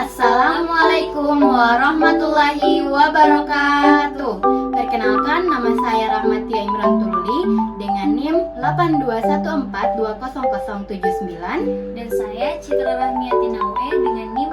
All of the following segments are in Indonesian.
Assalamualaikum warahmatullahi wabarakatuh. Perkenalkan, nama saya Rahmatia Imran Tululi dengan NIM 8214200079. Dan saya Citra Rahmiati Naue dengan NIM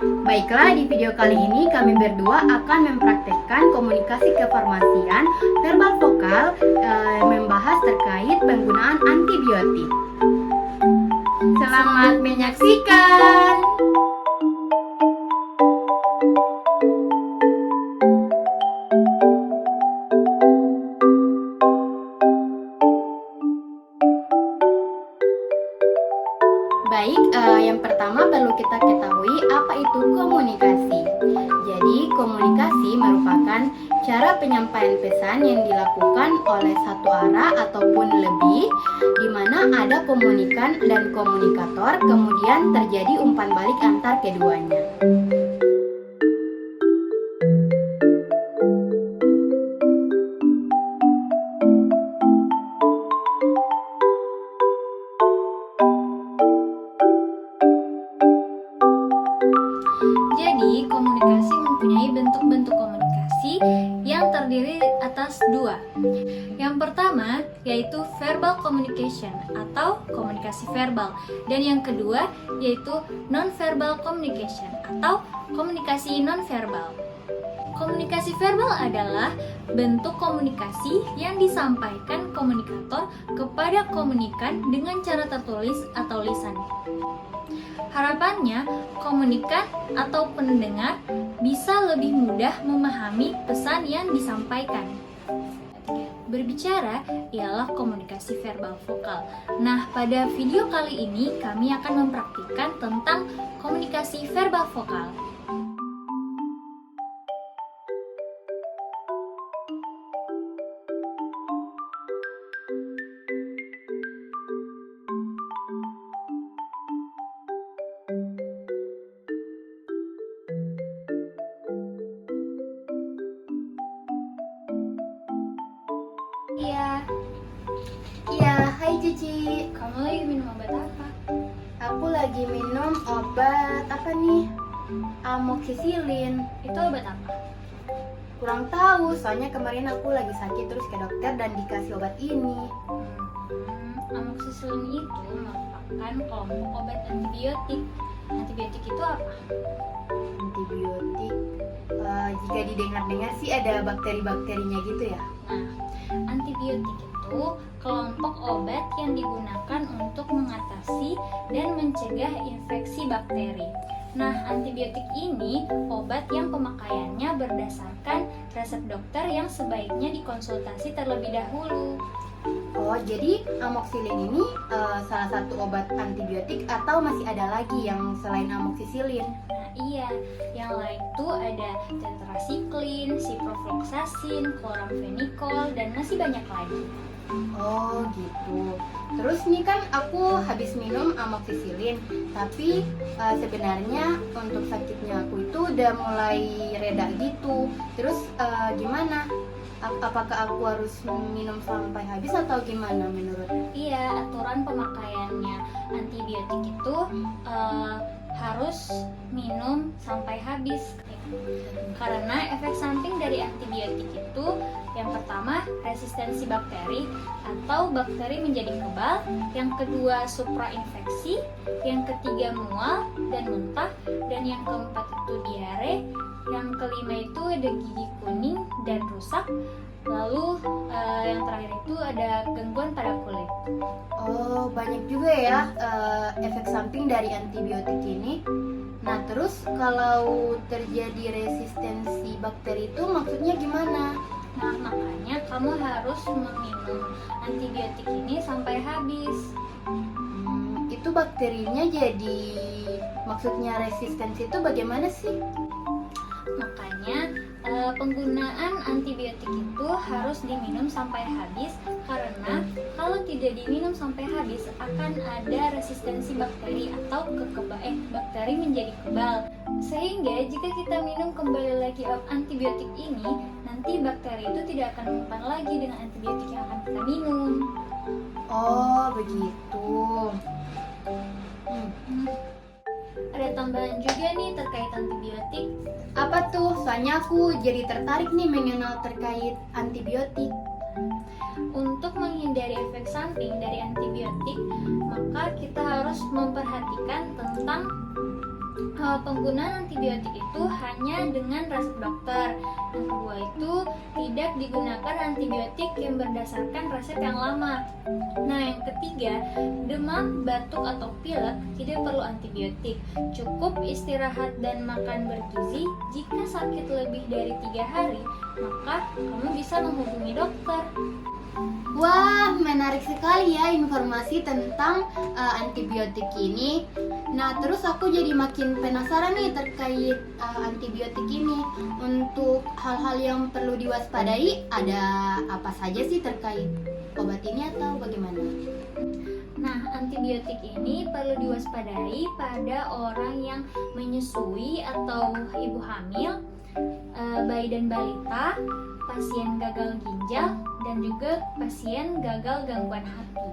8214201115. Baiklah, di video kali ini kami berdua akan mempraktekkan komunikasi kefarmasian verbal vokal, membahas terkait penggunaan antibiotik. Selamat menyaksikan. Baik, yang pertama perlu kita ketahui apa itu komunikasi. Jadi, komunikasi merupakan cara penyampaian pesan yang dilakukan oleh satu arah ataupun lebih, di mana ada komunikan dan komunikator, kemudian terjadi umpan balik antar keduanya. Jadi, komunikasi mempunyai bentuk-bentuk komunikasi yang terdiri atas dua. Yang pertama yaitu verbal communication atau komunikasi verbal, dan yang kedua yaitu non-verbal communication atau komunikasi non-verbal. Komunikasi verbal adalah bentuk komunikasi yang disampaikan komunikator kepada komunikan dengan cara tertulis atau lisan. Harapannya, komunikan atau pendengar bisa lebih mudah memahami pesan yang disampaikan. Berbicara ialah komunikasi verbal vokal. Nah, pada video kali ini kami akan mempraktikkan tentang komunikasi verbal vokal. Iya, hai Cici. Kamu lagi minum obat apa? Aku lagi minum obat apa nih? Amoxicillin. Itu obat apa? Kurang tahu, soalnya kemarin aku lagi sakit terus ke dokter dan dikasih obat ini. Amoxicillin itu merupakan kelompok obat antibiotik. Antibiotik itu apa? Antibiotik, jika didengar-dengar sih ada bakteri-bakterinya gitu ya. Nah, antibiotik itu kelompok obat yang digunakan untuk mengatasi dan mencegah infeksi bakteri. Nah, antibiotik ini obat yang pemakaiannya berdasarkan resep dokter yang sebaiknya dikonsultasi terlebih dahulu. Oh, jadi amoxicillin ini salah satu obat antibiotik atau masih ada lagi yang selain amoxicillin? Nah, iya, yang lain itu ada tetracycline, ciprofloxacin, chloramphenicol, dan masih banyak lagi. Oh gitu. Terus nih kan aku habis minum amoxicillin, tapi sebenarnya untuk sakitnya aku itu udah mulai reda gitu. Terus gimana? Apakah aku harus minum sampai habis atau gimana menurut? Iya, aturan pemakaiannya antibiotik itu harus minum sampai habis. Karena efek samping dari antibiotik itu yang pertama resistensi bakteri atau bakteri menjadi kebal, yang kedua suprainfeksi, yang ketiga mual dan muntah, dan yang keempat itu diare, yang kelima itu ada gigi kuning dan rusak, lalu yang terakhir itu ada gangguan pada kulit. Oh, banyak juga ya efek samping dari antibiotik ini. Nah, terus kalau terjadi resistensi bakteri itu maksudnya gimana? Nah, makanya kamu harus meminum antibiotik ini sampai habis. Itu bakterinya jadi maksudnya resistensi itu bagaimana sih? Makanya penggunaan antibiotik itu harus diminum sampai habis, karena kalau tidak diminum sampai habis akan ada resistensi bakteri atau bakteri menjadi kebal, sehingga jika kita minum kembali lagi antibiotik ini, nanti bakteri itu tidak akan mempan lagi dengan antibiotik yang akan kita minum. Oh begitu. tambahan juga nih terkait antibiotik. Apa tuh? Soalnya aku jadi tertarik nih mengenal terkait antibiotik. Untuk menghindari efek samping dari antibiotik, maka kita harus memperhatikan tentang penggunaan antibiotik itu hanya dengan resep dokter. Yang kedua itu tidak digunakan antibiotik yang berdasarkan resep yang lama. Nah, yang ketiga, demam, batuk atau pilek tidak perlu antibiotik. Cukup istirahat dan makan bergizi. Jika sakit lebih dari 3 hari, maka kamu bisa menghubungi dokter. Wah, menarik sekali ya informasi tentang antibiotik ini. Nah, terus aku jadi makin penasaran nih terkait antibiotik ini. Untuk hal-hal yang perlu diwaspadai, ada apa saja sih terkait obat ini atau bagaimana? Nah, antibiotik ini perlu diwaspadai pada orang yang menyusui atau ibu hamil, bayi dan balita, pasien gagal ginjal, dan juga pasien gagal gangguan hati.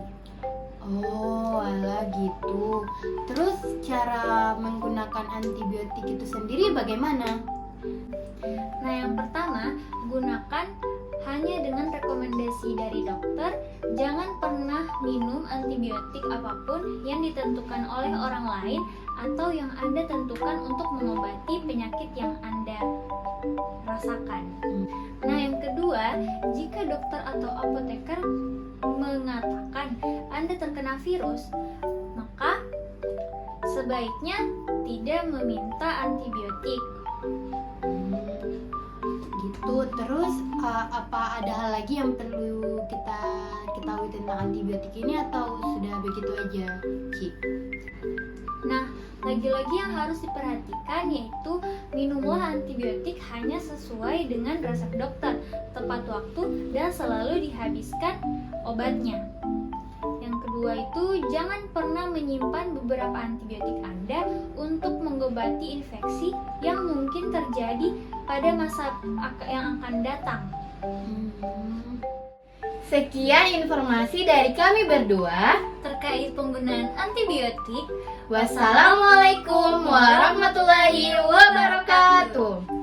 Oh, alah gitu. Terus cara menggunakan antibiotik itu sendiri bagaimana? Nah, yang pertama, gunakan hanya dengan rekomendasi dari dokter. Jangan pernah minum antibiotik apapun yang ditentukan oleh orang lain atau yang Anda tentukan untuk mengobati penyakit yang Anda rasakan. Nah, yang kedua, jika dokter atau apoteker mengatakan Anda terkena virus, maka sebaiknya tidak meminta antibiotik. Gitu. Terus apa ada hal lagi yang perlu kita ketahui tentang antibiotik ini atau sudah begitu aja, Ci? Nah, lagi-lagi yang harus diperhatikan yaitu minumlah antibiotik hanya sesuai dengan resep dokter, tepat waktu dan selalu dihabiskan obatnya. Yang kedua itu jangan pernah menyimpan beberapa antibiotik Anda untuk mengobati infeksi yang mungkin terjadi pada masa yang akan datang. Sekian informasi dari kami berdua Terkait penggunaan antibiotik. Wassalamualaikum warahmatullahi wabarakatuh.